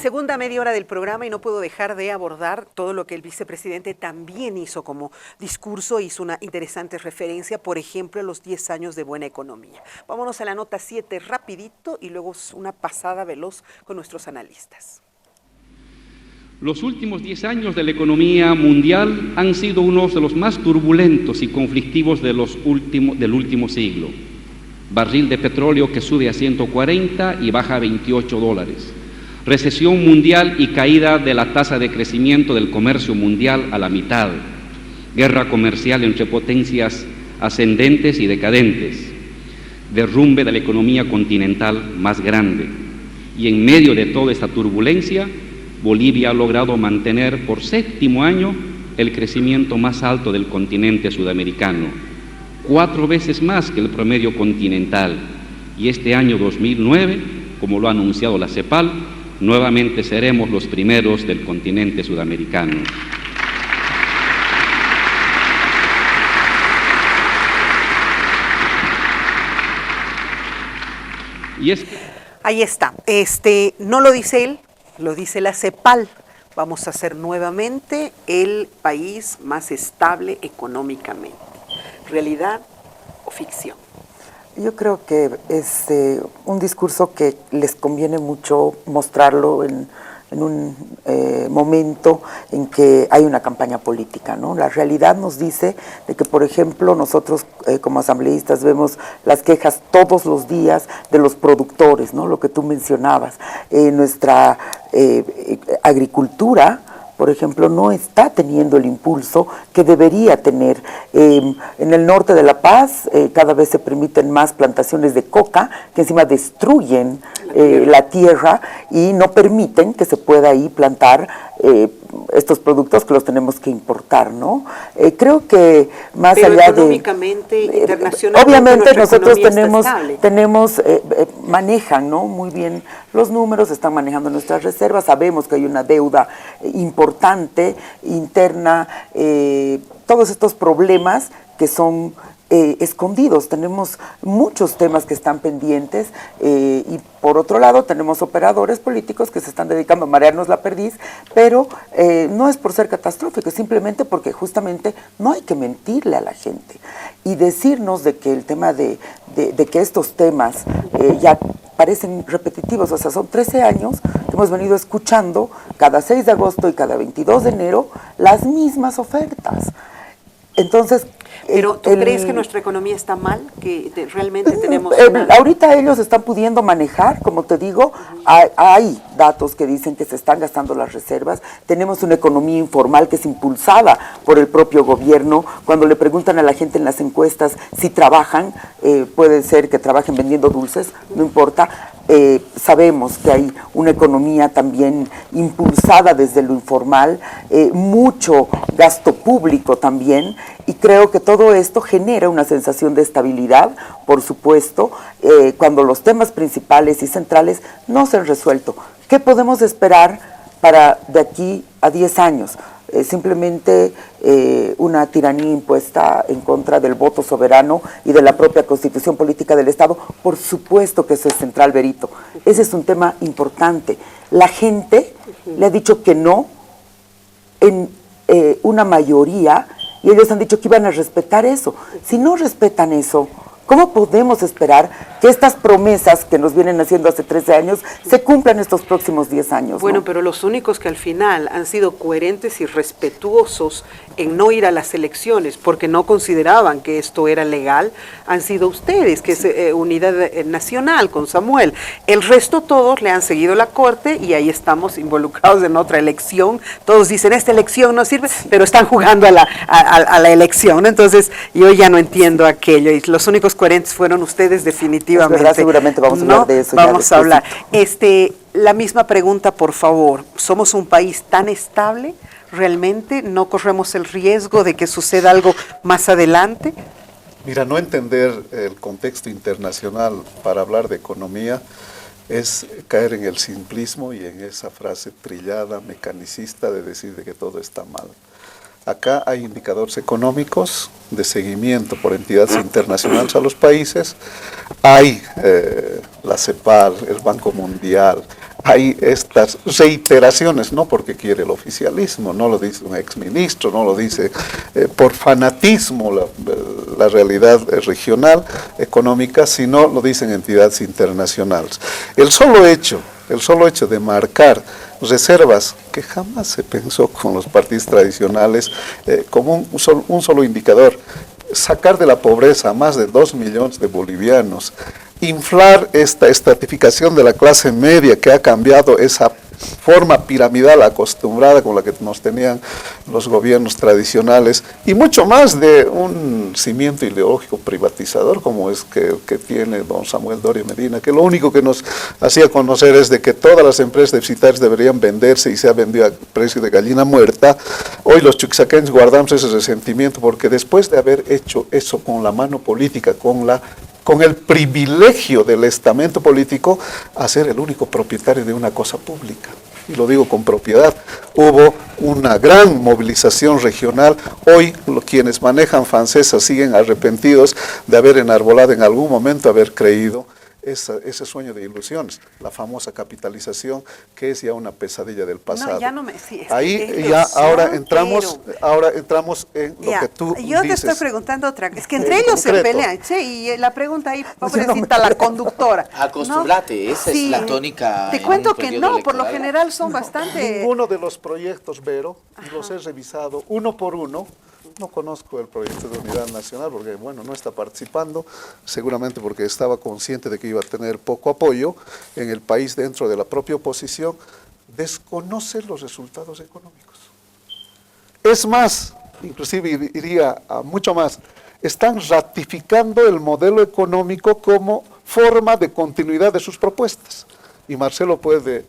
Segunda media hora del programa y no puedo dejar de abordar todo lo que el vicepresidente también hizo como discurso, hizo una interesante referencia, por ejemplo, a los 10 años de buena economía. Vámonos a la nota 7 rapidito y luego una pasada veloz con nuestros analistas. Los últimos 10 años de la economía mundial han sido unos de los más turbulentos y conflictivos del último siglo. Barril de petróleo que sube a 140 y baja a $28. Recesión mundial y caída de la tasa de crecimiento del comercio mundial a la mitad. Guerra comercial entre potencias ascendentes y decadentes. Derrumbe de la economía continental más grande. Y en medio de toda esta turbulencia, Bolivia ha logrado mantener por 7º año el crecimiento más alto del continente sudamericano, 4 veces más que el promedio continental. Y este año 2009, como lo ha anunciado la CEPAL, nuevamente seremos los primeros del continente sudamericano. Y es que... Ahí está. No lo dice él, lo dice la CEPAL. Vamos a ser nuevamente el país más estable económicamente. ¿Realidad o ficción? Yo creo que es un discurso que les conviene mucho mostrarlo en un momento en que hay una campaña política, ¿no? La realidad nos dice de que, por ejemplo, nosotros como asambleístas vemos las quejas todos los días de los productores, ¿no? Lo que tú mencionabas. Nuestra agricultura, por ejemplo, no está teniendo el impulso que debería tener. En el norte de La Paz cada vez se permiten más plantaciones de coca que encima destruyen la tierra y no permiten que se pueda ahí plantar estos productos que los tenemos que importar, ¿no? Creo que más pero allá económicamente, internacionalmente, obviamente nosotros tenemos manejan, ¿no? Muy bien los números, están manejando nuestras reservas, sabemos que hay una deuda importante, interna, todos estos problemas que son escondidos. Tenemos muchos temas que están pendientes y por otro lado tenemos operadores políticos que se están dedicando a marearnos la perdiz, pero no es por ser catastrófico, es simplemente porque justamente no hay que mentirle a la gente y decirnos de que el tema de que estos temas ya parecen repetitivos. O sea, son 13 años que hemos venido escuchando cada 6 de agosto y cada 22 de enero las mismas ofertas. Entonces, ¿pero tú crees que nuestra economía está mal? ¿Que realmente tenemos ahorita ellos están pudiendo manejar, como te digo, hay datos que dicen que se están gastando las reservas, tenemos una economía informal que es impulsada por el propio gobierno. Cuando le preguntan a la gente en las encuestas si trabajan, puede ser que trabajen vendiendo dulces, no importa. Sabemos que hay una economía también impulsada desde lo informal, mucho gasto público también, y creo que todo esto genera una sensación de estabilidad, por supuesto, cuando los temas principales y centrales no se han resuelto. ¿Qué podemos esperar para de aquí a 10 años? Simplemente una tiranía impuesta en contra del voto soberano y de la propia constitución política del Estado. Por supuesto que eso es central, Berito. Ese es un tema importante. La gente le ha dicho que no en una mayoría y ellos han dicho que iban a respetar eso. Si no respetan eso, ¿cómo podemos esperar que estas promesas que nos vienen haciendo hace 13 años se cumplan estos próximos 10 años? Bueno, ¿no? Pero los únicos que al final han sido coherentes y respetuosos en no ir a las elecciones porque no consideraban que esto era legal, han sido ustedes, que es Unidad Nacional con Samuel. El resto todos le han seguido la corte y ahí estamos involucrados en otra elección. Todos dicen, esta elección no sirve, pero están jugando a la elección. Entonces, yo ya no entiendo aquello. Y los únicos coherentes fueron ustedes definitivamente. Es verdad, seguramente vamos a hablar de eso. Vamos a hablar. La misma pregunta, por favor. ¿Somos un país tan estable? ¿Realmente no corremos el riesgo de que suceda algo más adelante? Mira, no entender el contexto internacional para hablar de economía es caer en el simplismo y en esa frase trillada, mecanicista de decir de que todo está mal. Acá hay indicadores económicos de seguimiento por entidades internacionales a los países, hay la CEPAL, el Banco Mundial, hay estas reiteraciones, no porque quiere el oficialismo, no lo dice un exministro, no lo dice por fanatismo la realidad regional, económica, sino lo dicen entidades internacionales. El solo hecho de marcar reservas que jamás se pensó con los partidos tradicionales como un solo indicador, sacar de la pobreza a más de 2 millones de bolivianos, inflar esta estratificación de la clase media que ha cambiado esa forma piramidal acostumbrada con la que nos tenían los gobiernos tradicionales, y mucho más de un cimiento ideológico privatizador como es que tiene don Samuel Doria Medina, que lo único que nos hacía conocer es de que todas las empresas deficitarias deberían venderse y se ha vendido a precio de gallina muerta. Hoy los chuquisaqueños guardamos ese resentimiento porque después de haber hecho eso con la mano política, con el privilegio del estamento político, a ser el único propietario de una cosa pública. Y lo digo con propiedad. Hubo una gran movilización regional. Hoy quienes manejan Fancesa siguen arrepentidos de haber enarbolado en algún momento, haber creído ese sueño de ilusiones, la famosa capitalización, que es ya una pesadilla del pasado. No, ya no me... Sí, ahí ya ahora entramos en lo que tú yo dices. te estoy preguntando otra cosa. Es que entre ellos se pelean, sí, y la pregunta ahí, pobrecita la conductora. Acostúmbrate, esa es la tónica. Te cuento que no, por lo general son bastante... Ninguno de los proyectos, Vero, y los he revisado uno por uno. No conozco el proyecto de unidad nacional porque, bueno, no está participando, seguramente porque estaba consciente de que iba a tener poco apoyo en el país dentro de la propia oposición. Desconoce los resultados económicos. Es más, inclusive iría a mucho más, están ratificando el modelo económico como forma de continuidad de sus propuestas. Y Marcelo puede...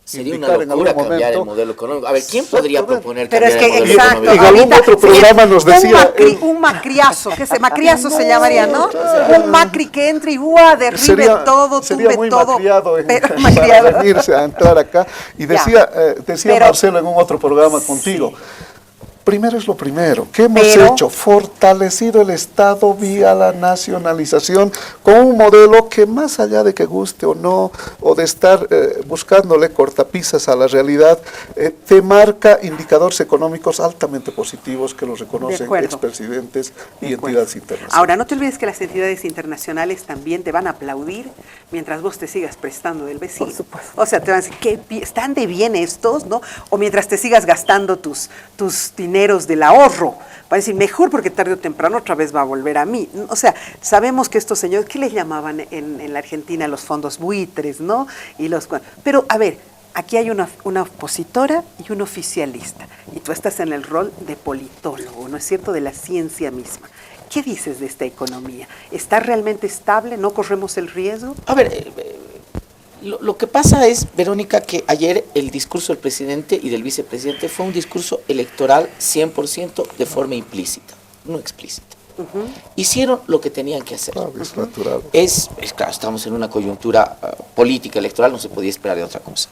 Sería una locura cambiar el modelo económico. A ver, ¿quién podría proponer cambiar el modelo económico? En algún otro programa nos decía... Un macriazo, macriazo se llamaría, ¿no? Un macri que entre y derribe todo, sería tumbe muy todo. Macriado para venirse a entrar acá. Y decía Marcelo en un otro programa contigo, primero es lo primero. ¿Qué hemos hecho? Fortalecido el Estado vía la nacionalización con un modelo que más allá de que guste o no, o de estar buscándole cortapisas a la realidad, te marca indicadores económicos altamente positivos que los reconocen expresidentes y entidades internacionales. Ahora, no te olvides que las entidades internacionales también te van a aplaudir mientras vos te sigas prestando del vecino. Por supuesto. O sea, te van a decir, ¿qué están de bien estos, no? O mientras te sigas gastando tus dineros del ahorro. Va a decir, mejor porque tarde o temprano otra vez va a volver a mí. O sea, sabemos que estos señores, ¿qué les llamaban en la Argentina los fondos buitres, no? Pero, a ver, aquí hay una opositora y un oficialista. Y tú estás en el rol de politólogo, ¿no es cierto?, de la ciencia misma. ¿Qué dices de esta economía? ¿Está realmente estable? ¿No corremos el riesgo? A ver, lo que pasa es, Verónica, que ayer el discurso del presidente y del vicepresidente fue un discurso electoral 100% de forma implícita, no explícita. Hicieron lo que tenían que hacer. Claro, es natural. Claro, estamos en una coyuntura política electoral, no se podía esperar de otra cosa.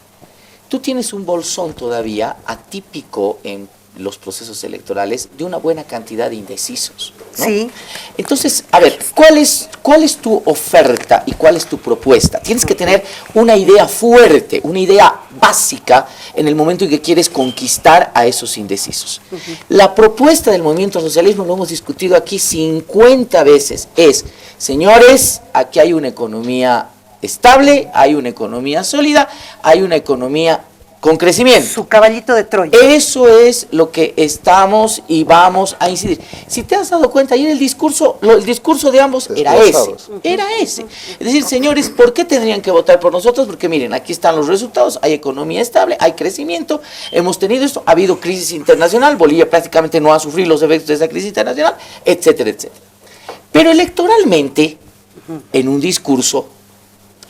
Tú tienes un bolsón todavía atípico en los procesos electorales de una buena cantidad de indecisos, ¿no? Sí. Entonces, a ver, ¿cuál es tu oferta y cuál es tu propuesta? Tienes que tener una idea fuerte, una idea básica en el momento en que quieres conquistar a esos indecisos. La propuesta del movimiento socialismo, lo hemos discutido aquí 50 veces, es, señores, aquí hay una economía estable, hay una economía sólida, hay una economía con crecimiento. Su caballito de Troya. Eso es lo que estamos y vamos a incidir. Si te has dado cuenta, ayer el discurso de ambos era ese. Es decir, señores, ¿por qué tendrían que votar por nosotros? Porque miren, aquí están los resultados, hay economía estable, hay crecimiento, hemos tenido esto, ha habido crisis internacional, Bolivia prácticamente no ha sufrido los efectos de esa crisis internacional, etcétera, etcétera. Pero electoralmente, en un discurso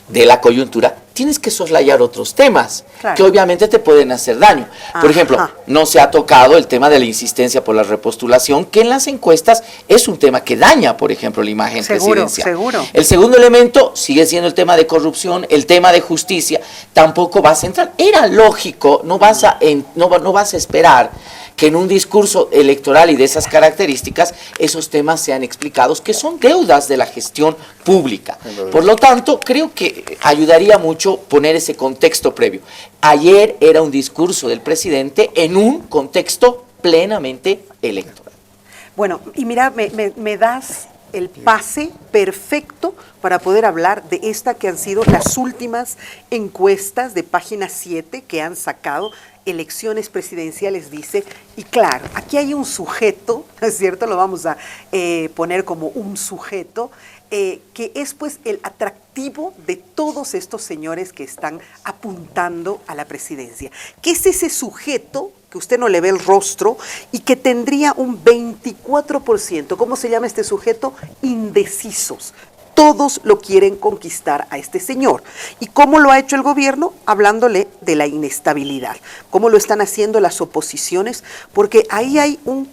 de la coyuntura, tienes que soslayar otros temas, claro, que obviamente te pueden hacer daño. Por ejemplo, no se ha tocado el tema de la insistencia por la repostulación, que en las encuestas es un tema que daña, por ejemplo, la imagen presidencial. Seguro. El segundo elemento sigue siendo el tema de corrupción, el tema de justicia, tampoco vas a entrar. Era lógico, no vas a esperar que en un discurso electoral y de esas características, esos temas sean explicados, que son deudas de la gestión pública. Por lo tanto, creo que ayudaría mucho hecho poner ese contexto previo. Ayer era un discurso del presidente en un contexto plenamente electoral. Bueno, y mira, me das el pase perfecto para poder hablar de esta que han sido las últimas encuestas de Página 7 que han sacado. Elecciones presidenciales, dice, y claro, aquí hay un sujeto, ¿no es cierto? Lo vamos a poner como un sujeto, que es pues el atractivo de todos estos señores que están apuntando a la presidencia. ¿Qué es ese sujeto que usted no le ve el rostro y que tendría un 24%? ¿Cómo se llama este sujeto? Indecisos. Todos lo quieren conquistar a este señor. ¿Y cómo lo ha hecho el gobierno? Hablándole de la inestabilidad. ¿Cómo lo están haciendo las oposiciones? Porque ahí hay un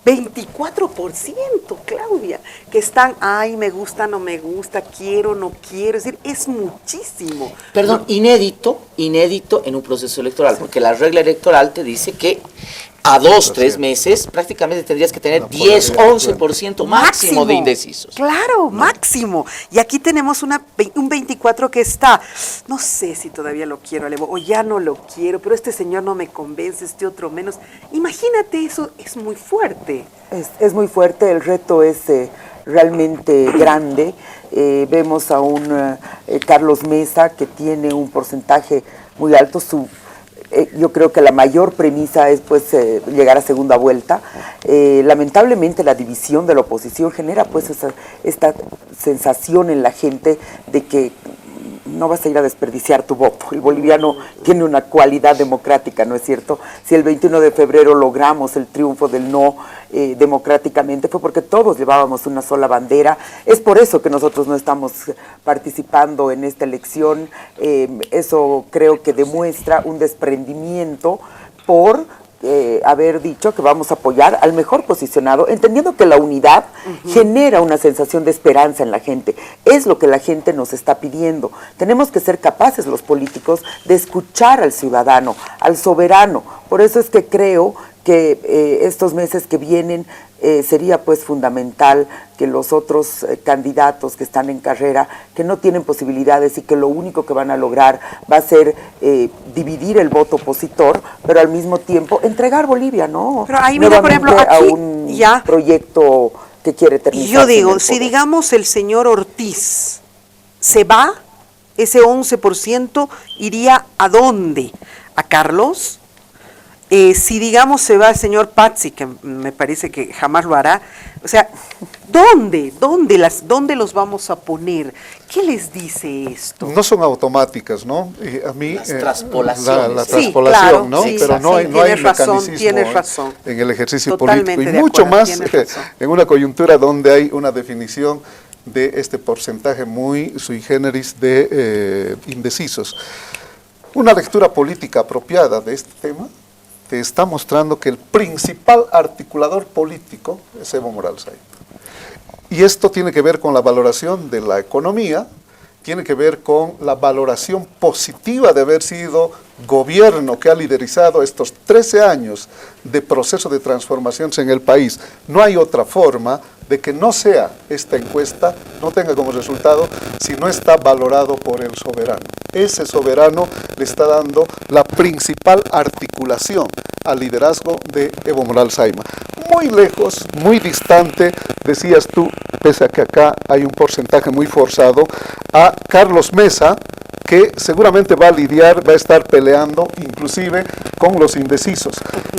24%, Claudia, que están, ay, me gusta, no me gusta, quiero, no quiero, es decir, es muchísimo. Perdón, ¿no? Inédito en un proceso electoral, porque la regla electoral te dice que a 2, 3 meses prácticamente tendrías que tener 10, 11% máximo de indecisos. Claro, máximo. Y aquí tenemos un 24 que está, no sé si todavía lo quiero, o ya no lo quiero, pero este señor no me convence, este otro menos. Imagínate, eso es muy fuerte. Es muy fuerte, el reto es realmente grande. Vemos a un Carlos Mesa que tiene un porcentaje muy alto, yo creo que la mayor premisa es pues llegar a segunda vuelta. Lamentablemente la división de la oposición genera pues esta sensación en la gente de que no vas a ir a desperdiciar tu voto. El boliviano tiene una cualidad democrática, ¿no es cierto? Si el 21 de febrero logramos el triunfo del no democráticamente, fue porque todos llevábamos una sola bandera. Es por eso que nosotros no estamos participando en esta elección. Eso creo que demuestra un desprendimiento por haber dicho que vamos a apoyar al mejor posicionado, entendiendo que la unidad genera una sensación de esperanza en la gente. Es lo que la gente nos está pidiendo. Tenemos que ser capaces los políticos de escuchar al ciudadano, al soberano. Por eso es que creo que estos meses que vienen sería pues fundamental que los otros candidatos que están en carrera, que no tienen posibilidades y que lo único que van a lograr va a ser dividir el voto opositor, pero al mismo tiempo entregar Bolivia, ¿no? Pero ahí mira, por ejemplo, aquí, a un proyecto que quiere terminar. Yo digo, si digamos el señor Ortiz se va, ese 11% iría ¿a dónde? ¿A Carlos? Si digamos se va el señor Pazzi, que me parece que jamás lo hará, o sea, ¿dónde los vamos a poner? ¿Qué les dice esto? No son automáticas, ¿no? A mí, las traspolaciones. La Sí, traspolación, claro, ¿no? sí, Pero no hay mecanismo tienes razón. en el ejercicio Totalmente político. Y de mucho acuerdo, más tienes razón. en una coyuntura donde hay una definición de este porcentaje muy sui generis de indecisos. Una lectura política apropiada de este tema te está mostrando que el principal articulador político es Evo Morales Ayma. Y esto tiene que ver con la valoración de la economía, tiene que ver con la valoración positiva de haber sido gobierno que ha liderizado estos 13 años de proceso de transformaciones en el país. No hay otra forma de que no sea esta encuesta, no tenga como resultado, si no está valorado por el soberano. Ese soberano le está dando la principal articulación al liderazgo de Evo Morales Ayma. Muy lejos, muy distante, decías tú, pese a que acá hay un porcentaje muy forzado, a Carlos Mesa, que seguramente va a lidiar, va a estar peleando inclusive con los indecisos.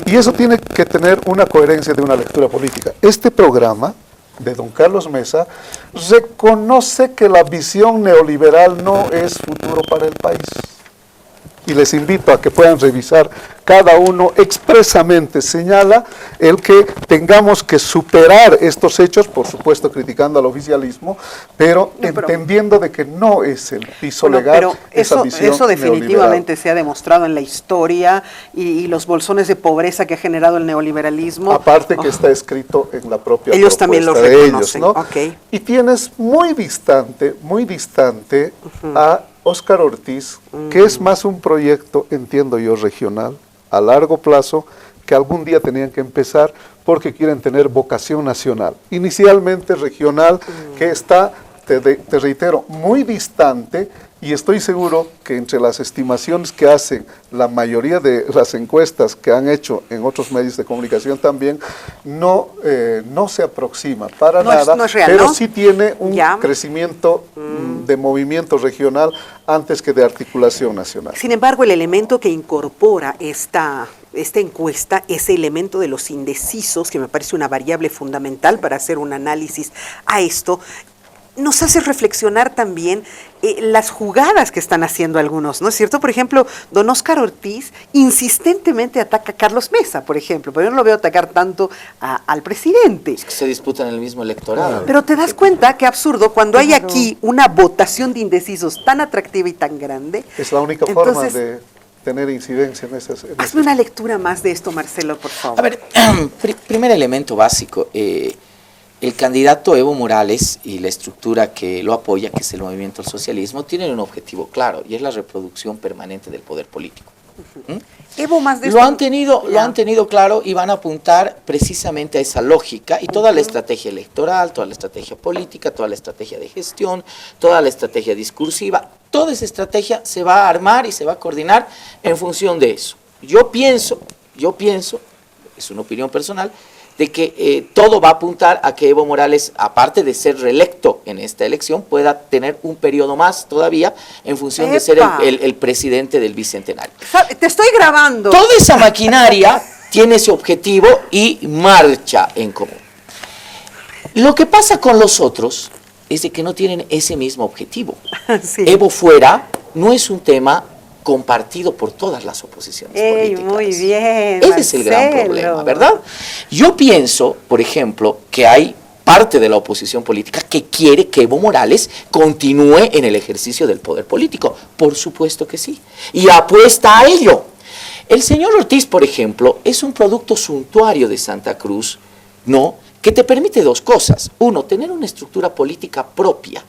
Y eso tiene que tener una coherencia de una lectura política. Este programa de don Carlos Mesa reconoce que la visión neoliberal no es futuro para el país. Y les invito a que puedan revisar, cada uno expresamente señala el que tengamos que superar estos hechos, por supuesto criticando al oficialismo, pero entendiendo de que no es el piso legal pero esa visión eso definitivamente neoliberal. se ha demostrado en la historia y los bolsones de pobreza que ha generado el neoliberalismo. Aparte que está escrito en la propia ellos también lo propuesta de reconocen. ellos, ¿no? Okay. Y tienes muy distante a Óscar Ortiz, que es más un proyecto, entiendo yo, regional, a largo plazo, que algún día tenían que empezar porque quieren tener vocación nacional. Inicialmente regional, que está, te reitero, muy distante Y estoy seguro que entre las estimaciones que hacen la mayoría de las encuestas que han hecho en otros medios de comunicación también, no se aproxima para nada, no es real, pero ¿no? sí tiene un crecimiento de movimiento regional antes que de articulación nacional. Sin embargo, el elemento que incorpora esta encuesta, ese elemento de los indecisos, que me parece una variable fundamental para hacer un análisis a esto, nos hace reflexionar también las jugadas que están haciendo algunos, ¿no es cierto? Por ejemplo, don Óscar Ortiz insistentemente ataca a Carlos Mesa, por ejemplo, pero yo no lo veo atacar tanto al presidente. Es que se disputan el mismo electorado. Pero te das cuenta qué absurdo, cuando hay aquí una votación de indecisos tan atractiva y tan grande. Es la única forma de tener incidencia en esas. Hazme una lectura más de esto, Marcelo, por favor. A ver, primer elemento básico. El candidato Evo Morales y la estructura que lo apoya, que es el movimiento al socialismo, tienen un objetivo claro, y es la reproducción permanente del poder político. Evo más de Lo han tenido claro y van a apuntar precisamente a esa lógica, y toda la estrategia electoral, toda la estrategia política, toda la estrategia de gestión, toda la estrategia discursiva, toda esa estrategia se va a armar y se va a coordinar en función de eso. Yo pienso, es una opinión personal, de que todo va a apuntar a que Evo Morales, aparte de ser reelecto en esta elección, pueda tener un periodo más todavía en función de ser el presidente del Bicentenario. Te estoy grabando. Toda esa maquinaria tiene ese objetivo y marcha en común. Lo que pasa con los otros es de que no tienen ese mismo objetivo. Sí. Evo fuera no es un tema compartido por todas las oposiciones políticas. Muy bien, Ese es el gran Marcelo. problema, ¿verdad? Yo pienso, por ejemplo, que hay parte de la oposición política que quiere que Evo Morales continúe en el ejercicio del poder político. Por supuesto que sí. Y apuesta a ello. El señor Ortiz, por ejemplo, es un producto suntuario de Santa Cruz, ¿no?, que te permite dos cosas. Uno, tener una estructura política propia.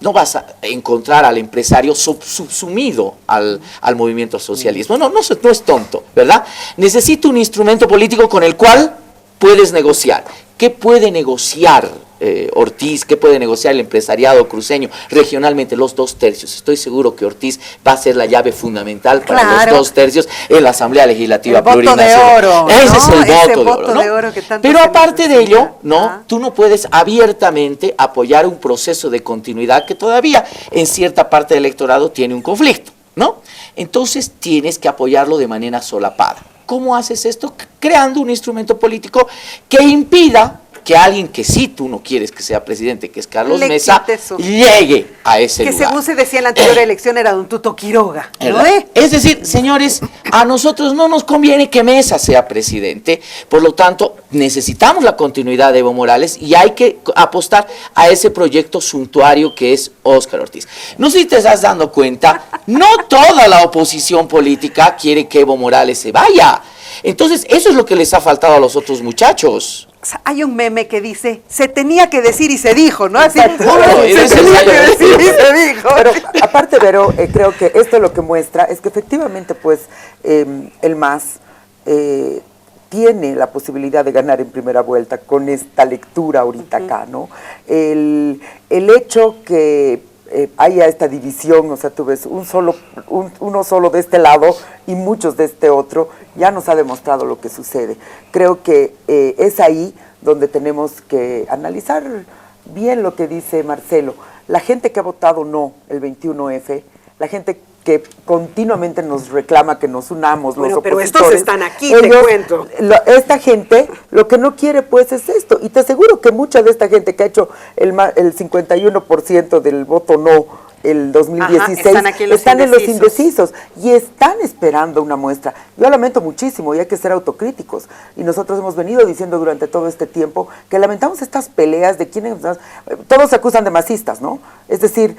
No vas a encontrar al empresario subsumido al movimiento al socialismo. No es tonto, ¿verdad? Necesita un instrumento político con el cual puedes negociar. ¿Qué puede negociar Ortiz? ¿Qué puede negociar el empresariado cruceño? Regionalmente, los 2/3. Estoy seguro que Ortiz va a ser la llave fundamental para los 2/3 en la Asamblea Legislativa Plurinacional. Voto de oro, ese es el voto de oro, que tanto Pero se aparte de necesita. ello, ¿no?, tú no puedes abiertamente apoyar un proceso de continuidad que todavía en cierta parte del electorado tiene un conflicto, ¿no? Entonces tienes que apoyarlo de manera solapada. ¿Cómo haces esto? Creando un instrumento político que impida que alguien que sí tú no quieres que sea presidente, que es Carlos Mesa, llegue a ese lugar. Que según se decía en la anterior elección era don Tuto Quiroga, ¿no? Es decir, señores, a nosotros no nos conviene que Mesa sea presidente, por lo tanto necesitamos la continuidad de Evo Morales y hay que apostar a ese proyecto suntuario que es Óscar Ortiz. No sé si te estás dando cuenta, no toda la oposición política quiere que Evo Morales se vaya. Entonces, eso es lo que les ha faltado a los otros muchachos. Hay un meme que dice, se tenía que decir y se dijo, ¿no? Así, Exacto. se tenía que decir y se dijo. Pero aparte, Vero, creo que esto lo que muestra es que efectivamente, pues, el MAS tiene la posibilidad de ganar en primera vuelta con esta lectura ahorita acá, ¿no? El hecho que haya esta división, o sea, tú ves uno solo de este lado y muchos de este otro, ya nos ha demostrado lo que sucede. Creo que es ahí donde tenemos que analizar bien lo que dice Marcelo. La gente que ha votado no el 21F, la gente que continuamente nos reclama que nos unamos, los pero opositores. estos están aquí, te cuento. Esta gente lo que no quiere pues es esto, y te aseguro que mucha de esta gente que ha hecho el 51% del voto no el 2016, están en los indecisos y están esperando una muestra. Yo lamento muchísimo y hay que ser autocríticos, y nosotros hemos venido diciendo durante todo este tiempo que lamentamos estas peleas de quienes todos se acusan de masistas, ¿no? Es decir,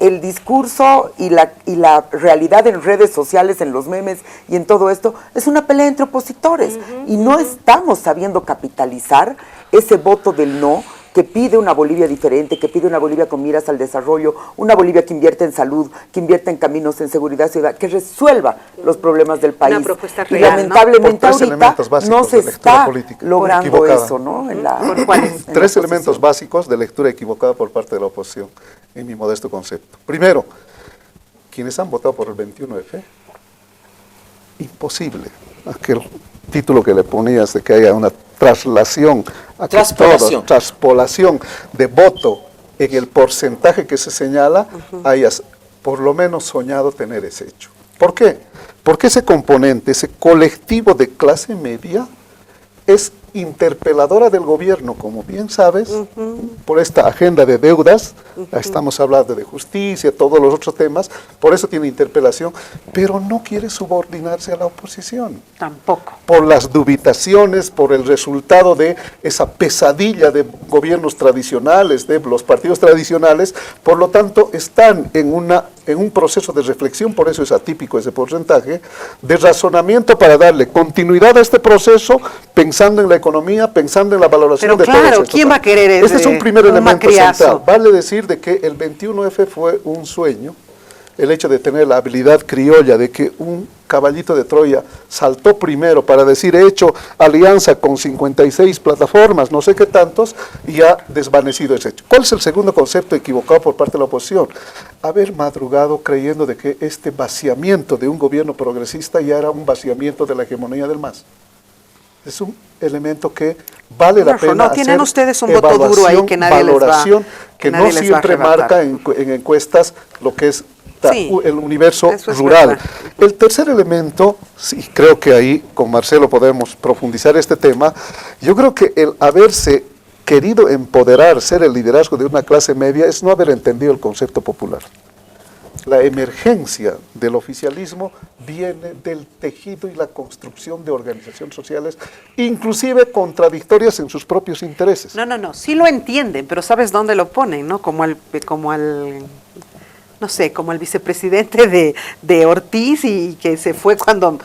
el discurso y la realidad en redes sociales, en los memes y en todo esto, es una pelea entre opositores, y no estamos sabiendo capitalizar ese voto del no, que pide una Bolivia diferente, que pide una Bolivia con miras al desarrollo, una Bolivia que invierte en salud, que invierte en caminos, en seguridad ciudadana, que resuelva los problemas del país. Una propuesta y real, lamentablemente ahorita no se está logrando equivocada. eso, ¿no? Tres elementos básicos de lectura equivocada por parte de la oposición, en mi modesto concepto. Primero, quienes han votado por el 21F, imposible. Aquel título que le ponías de que haya una traslación, traspolación de voto en el porcentaje que se señala, hayas por lo menos soñado tener ese hecho. ¿Por qué? Porque ese componente, ese colectivo de clase media, es interpeladora del gobierno, como bien sabes, por esta agenda de deudas, estamos hablando de justicia, todos los otros temas, por eso tiene interpelación, pero no quiere subordinarse a la oposición. Tampoco. Por las dubitaciones, por el resultado de esa pesadilla de gobiernos tradicionales, de los partidos tradicionales, por lo tanto están en un proceso de reflexión, por eso es atípico ese porcentaje, de razonamiento para darle continuidad a este proceso, pensando en la economía, pensando en la valoración pero de todo claro, esto. ¿quién va a querer ese? Este es un primer elemento macriazo central. Vale decir de que el 21F fue un sueño, el hecho de tener la habilidad criolla, de que un caballito de Troya saltó primero para decir he hecho alianza con 56 plataformas, no sé qué tantos, y ha desvanecido ese hecho. ¿Cuál es el segundo concepto equivocado por parte de la oposición? Haber madrugado creyendo de que este vaciamiento de un gobierno progresista ya era un vaciamiento de la hegemonía del MAS. Es un elemento que vale la pena no tienen hacer ustedes un voto duro ahí que nadie valoración, les va, que no siempre marca en encuestas lo que es sí, el universo es rural. verdad. El tercer elemento, sí, creo que ahí con Marcelo podemos profundizar este tema, yo creo que el haberse querido empoderar, ser el liderazgo de una clase media, es no haber entendido el concepto popular. La emergencia del oficialismo viene del tejido y la construcción de organizaciones sociales, inclusive contradictorias en sus propios intereses. No, sí lo entienden, pero ¿sabes dónde lo ponen, no? Como al no sé, como el vicepresidente de Ortiz y que se fue cuando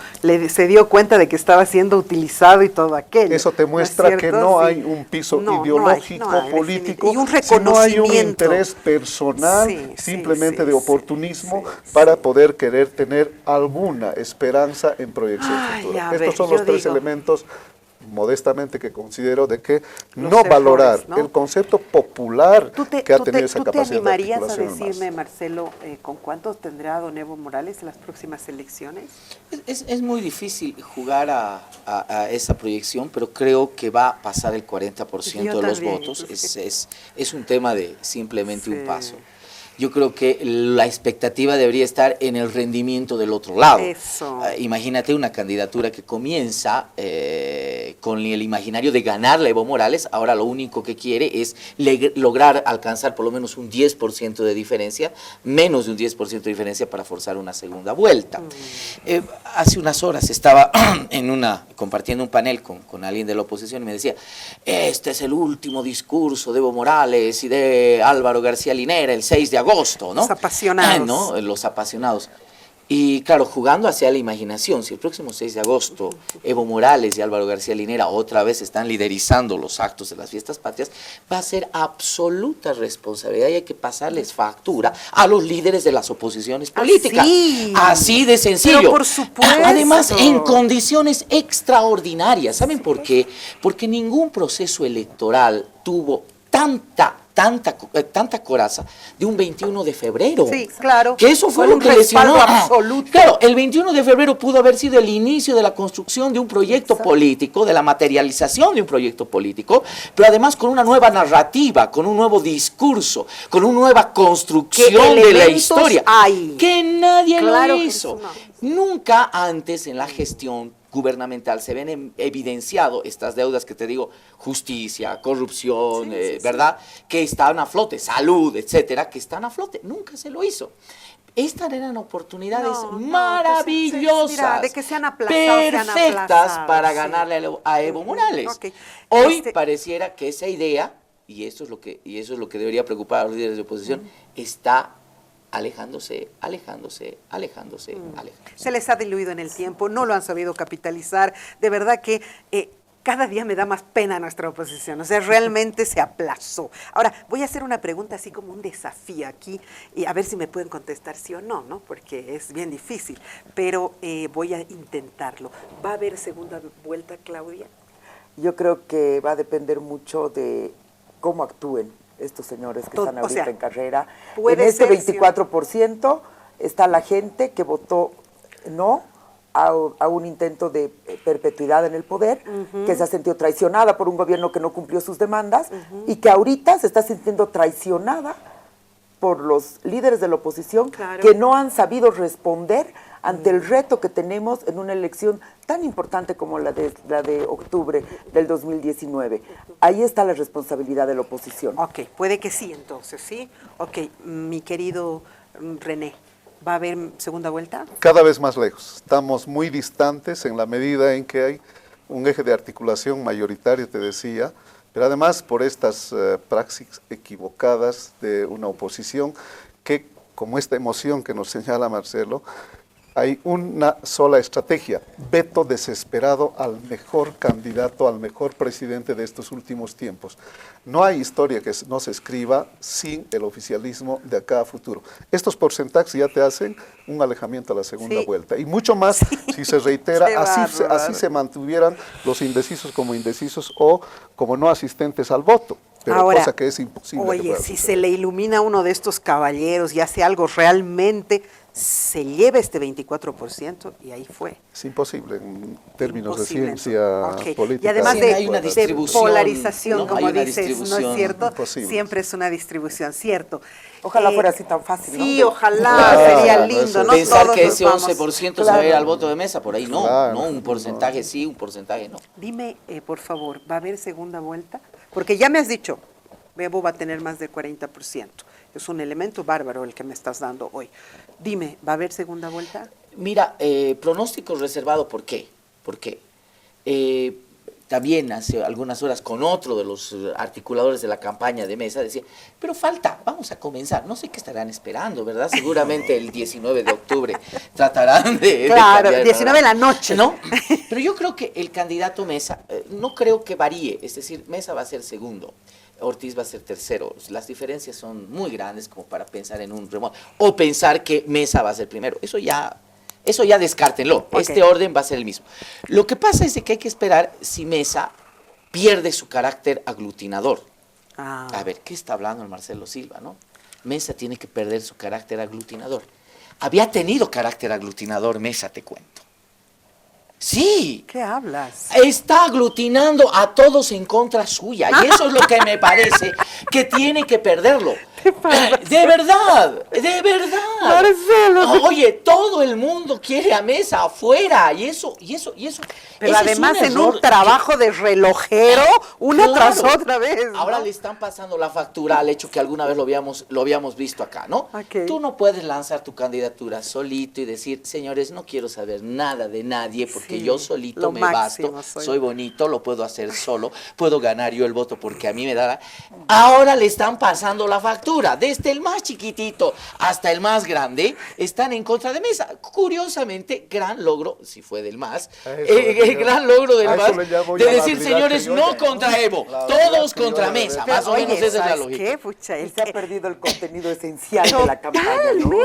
se dio cuenta de que estaba siendo utilizado y todo aquello. Eso te muestra que no hay un piso ideológico, político, y un sino hay un reconocimiento. interés personal, simplemente de oportunismo, para poder querer tener alguna esperanza en proyección futura. Estos son los tres elementos, modestamente, que considero de que no valorar el concepto popular que ha tenido esa capacidad de articulación. ¿Tú te animarías a decirme, Marcelo, con cuántos tendrá don Evo Morales en las próximas elecciones? Es muy difícil jugar a esa proyección, pero creo que va a pasar el 40% de los votos. Es un tema de simplemente un paso. Yo creo que la expectativa debería estar en el rendimiento del otro lado. Imagínate una candidatura que comienza con el imaginario de ganarle a Evo Morales, ahora lo único que quiere es lograr alcanzar por lo menos un 10% de diferencia, menos de un 10% de diferencia para forzar una segunda vuelta. Hace unas horas estaba compartiendo un panel con alguien de la oposición y me decía, este es el último discurso de Evo Morales y de Álvaro García Linera el 6 de agosto, ¿no? Los apasionados. ¿No? Los apasionados. Y claro, jugando hacia la imaginación, si el próximo 6 de agosto Evo Morales y Álvaro García Linera otra vez están liderizando los actos de las fiestas patrias, va a ser absoluta responsabilidad y hay que pasarles factura a los líderes de las oposiciones políticas. Así de sencillo. Pero por supuesto. Además, en condiciones extraordinarias. ¿Saben por qué? Porque ningún proceso electoral tuvo tanta coraza de un 21 de febrero. Sí, claro. Que eso fue lo que lesionó. Claro, el 21 de febrero pudo haber sido el inicio de la construcción de un proyecto político, de la materialización de un proyecto político, pero además con una nueva narrativa, con un nuevo discurso, con una nueva construcción de la historia. Que nadie lo hizo. Nunca antes en la gestión gubernamental se ven evidenciado estas deudas que te digo, justicia, corrupción, ¿verdad? Que están a flote, salud, etcétera, que están a flote. Nunca se lo hizo. Estas eran oportunidades maravillosas, mira, de que se han aplazado, perfectas para ganarle a Evo Morales. Hoy pareciera que esa idea, y eso es lo que debería preocupar a los líderes de oposición, está alejándose. Se les ha diluido en el tiempo, no lo han sabido capitalizar. De verdad que cada día me da más pena nuestra oposición, o sea, realmente se aplazó. Ahora, voy a hacer una pregunta así como un desafío aquí, y a ver si me pueden contestar sí o no, porque es bien difícil, pero voy a intentarlo. ¿Va a haber segunda vuelta, Claudia? Yo creo que va a depender mucho de cómo actúen estos señores que están ahorita en carrera. En este 24%, está la gente que votó no a un intento de perpetuidad en el poder, que se ha sentido traicionada por un gobierno que no cumplió sus demandas y que ahorita se está sintiendo traicionada por los líderes de la oposición que no han sabido responder ante el reto que tenemos en una elección tan importante como la de octubre del 2019. Ahí está la responsabilidad de la oposición. Ok, puede que sí entonces, ¿sí? Ok, mi querido René, ¿va a haber segunda vuelta? Cada vez más lejos. Estamos muy distantes en la medida en que hay un eje de articulación mayoritario, te decía, pero además por estas praxis equivocadas de una oposición que, como esta emoción que nos señala Marcelo, hay una sola estrategia: veto desesperado al mejor candidato, al mejor presidente de estos últimos tiempos. No hay historia que no se escriba sin el oficialismo de acá a futuro. Estos porcentajes ya te hacen un alejamiento a la segunda vuelta. Y mucho más si se reitera, así se mantuvieran los indecisos como indecisos o como no asistentes al voto. Pero ahora, cosa que es imposible. Oye, si se le ilumina a uno de estos caballeros y hace algo realmente, se lleva este 24% y ahí fue. Es imposible en términos de ciencia política. Y además hay una de polarización, ¿no? como Hay dices, ¿no es cierto? Imposible. Siempre es una distribución, ¿cierto? Ojalá fuera así tan fácil, ¿no? Sí, ojalá, sería lindo, ¿no? Pensar Todos que nos ese vamos. 11% se va a ir al voto de mesa, por ahí no, Claro, no, un porcentaje sí, un porcentaje no. Dime, por favor, ¿va a haber segunda vuelta? Porque ya me has dicho, Bebo va a tener más del 40%. Es un elemento bárbaro el que me estás dando hoy. Dime, ¿va a haber segunda vuelta? Mira, pronóstico reservado, ¿por qué? Porque también hace algunas horas con otro de los articuladores de la campaña de Mesa decía, pero falta, vamos a comenzar. No sé qué estarán esperando, ¿verdad? Seguramente el 19 de octubre tratarán de Claro, cambiar, 19 de la noche. ¿no? Pero yo creo que el candidato Mesa, no creo que varíe, es decir, Mesa va a ser segundo. Ortiz va a ser tercero. Las diferencias son muy grandes como para pensar en un remoto. O pensar que Mesa va a ser primero. Eso ya descártenlo. Okay. Este orden va a ser el mismo. Lo que pasa es que hay que esperar si Mesa pierde su carácter aglutinador. A ver, ¿qué está hablando el Marcelo Silva, no? Mesa tiene que perder su carácter aglutinador. Había tenido carácter aglutinador Mesa, te cuento. Sí. ¿Qué hablas? Está aglutinando a todos en contra suya. Y eso es lo que me parece que tiene que perderlo. De verdad, de verdad. Marcelo. Oye, todo el mundo quiere a Mesa afuera. Y eso. Pero además en un trabajo de relojero, una tras otra vez, ¿no? Ahora le están pasando la factura al hecho que alguna vez lo habíamos visto acá, ¿no? Okay. Tú no puedes lanzar tu candidatura solito y decir, señores, no quiero saber nada de nadie porque yo solito me basto, soy bonito, lo puedo hacer solo, puedo ganar yo el voto porque a mí me da. Ahora le están pasando la factura. Desde el más chiquitito hasta el más grande están en contra de Mesa. Curiosamente, gran logro, si fue del más, gran logro del más, de decir, señores, no contra Evo, todos contra Mesa. Más o menos esa es la lógica. ¿Qué? Pucha, se ha perdido el contenido esencial de la campaña, ¿no?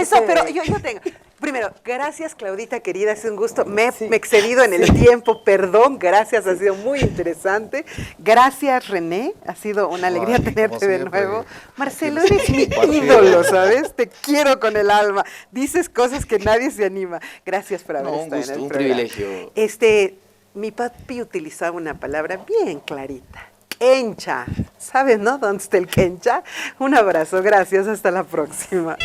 Eso, pero yo tengo... Primero, gracias Claudita querida, es un gusto, me he excedido en el tiempo, perdón, gracias, ha sido muy interesante. Gracias René, ha sido una alegría tenerte de nuevo. Marcelo, eres mi ídolo, ¿sabes? Te quiero con el alma, dices cosas que nadie se anima. Gracias por haber estado en el programa. Un privilegio. Mi papi utilizaba una palabra bien clarita. Quencha, ¿sabes, no? ¿Dónde está el quencha? Un abrazo, gracias, hasta la próxima.